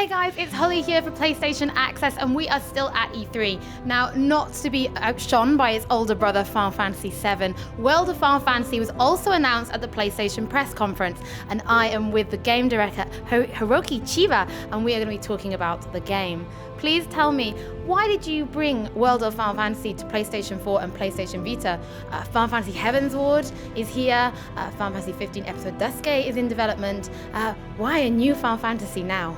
Hey guys, it's Hollie here for PlayStation Access and we are still at E3. Now, not to be outshone by its older brother Final Fantasy VII, World of Final Fantasy was also announced at the PlayStation press conference, and I am with the game director Hiroki Chiba and we are going to be talking about the game. Please tell me, why did you bring World of Final Fantasy to PlayStation 4 and PlayStation Vita? Final Fantasy Heaven's Ward is here, Final Fantasy 15 Episode Duske is in development. Why a new Final Fantasy now?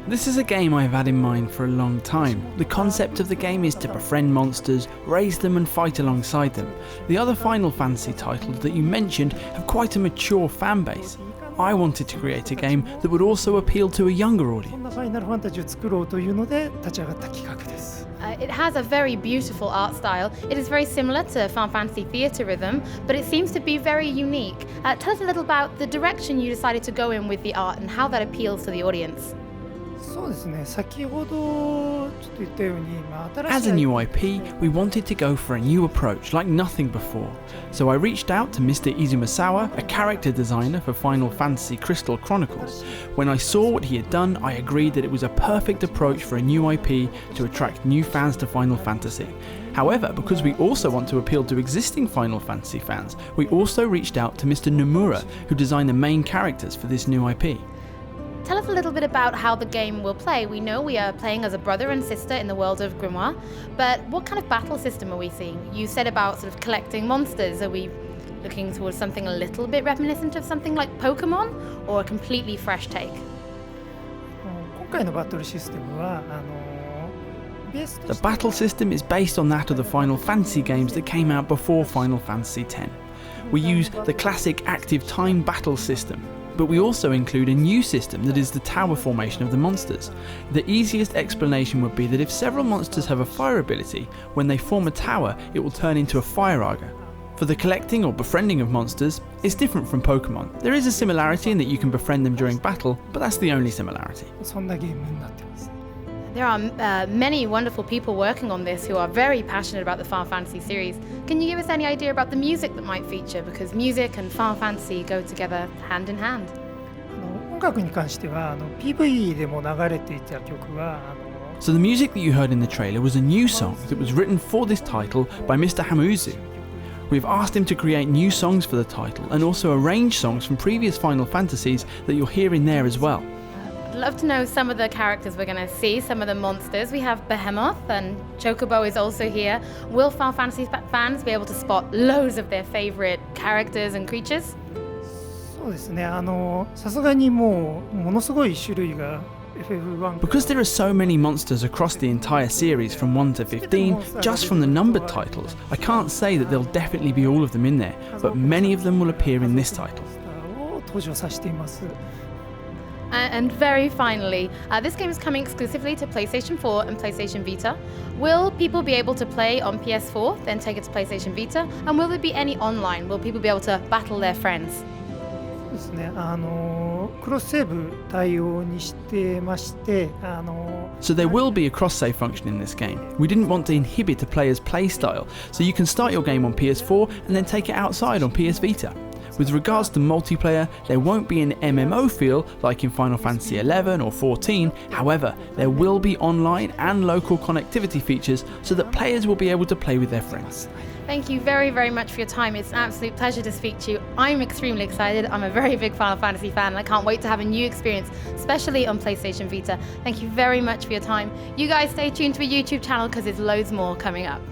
This is a game I've had in mind for a long time. The concept of the game is to befriend monsters, raise them and fight alongside them. The other Final Fantasy titles that you mentioned have quite a mature fan base. I wanted to create a game that would also appeal to a younger audience. It has a very beautiful art style. It is very similar to Final Fantasy Theatre Rhythm, but it seems to be very unique. Tell us a little about the direction you decided to go in with the art and how that appeals to the audience. As a new IP, we wanted to go for a new approach like nothing before. So I reached out to Mr. Izumisawa, a character designer for Final Fantasy Crystal Chronicles. When I saw what he had done, I agreed that it was a perfect approach for a new IP to attract new fans to Final Fantasy. However, because we also want to appeal to existing Final Fantasy fans, we also reached out to Mr. Nomura, who designed the main characters for this new IP. Tell us a little bit about how the game will play. We know we are playing as a brother and sister in the world of Grimoire, but what kind of battle system are we seeing? You said about sort of collecting monsters. Are we looking towards something a little bit reminiscent of something like Pokemon, or a completely fresh take? The battle system is based on that of the Final Fantasy games that came out before Final Fantasy X. We use the classic active time battle system, but we also include a new system that is the tower formation of the monsters. The easiest explanation would be that if several monsters have a fire ability, when they form a tower, it will turn into a fire Aga. For the collecting or befriending of monsters, it's different from Pokemon. There is a similarity in that you can befriend them during battle, but that's the only similarity. There are many wonderful people working on this who are very passionate about the Final Fantasy series. Can you give us any idea about the music that might feature? Because music and Final Fantasy go together hand in hand. So the music that you heard in the trailer was a new song that was written for this title by Mr. Hamauzu. We've asked him to create new songs for the title and also arrange songs from previous Final Fantasies that you'll hear in there as well. I'd love to know some of the characters we're going to see, some of the monsters. We have Behemoth and Chocobo is also here. Will Final Fantasy fans be able to spot loads of their favourite characters and creatures? Because there are so many monsters across the entire series from 1 to 15, just from the numbered titles, I can't say that there'll definitely be all of them in there, but many of them will appear in this title. And very finally, this game is coming exclusively to PlayStation 4 and PlayStation Vita. Will people be able to play on PS4, then take it to PlayStation Vita? And will there be any online? Will people be able to battle their friends? So there will be a cross-save function in this game. We didn't want to inhibit a player's playstyle, so you can start your game on PS4 and then take it outside on PS Vita. With regards to multiplayer, there won't be an MMO feel like in Final Fantasy XI or 14, however, there will be online and local connectivity features so that players will be able to play with their friends. Thank you very, very much for your time. It's an absolute pleasure to speak to you. I'm extremely excited. I'm a very big Final Fantasy fan and I can't wait to have a new experience, especially on PlayStation Vita. Thank you very much for your time. You guys stay tuned to our YouTube channel because there's loads more coming up.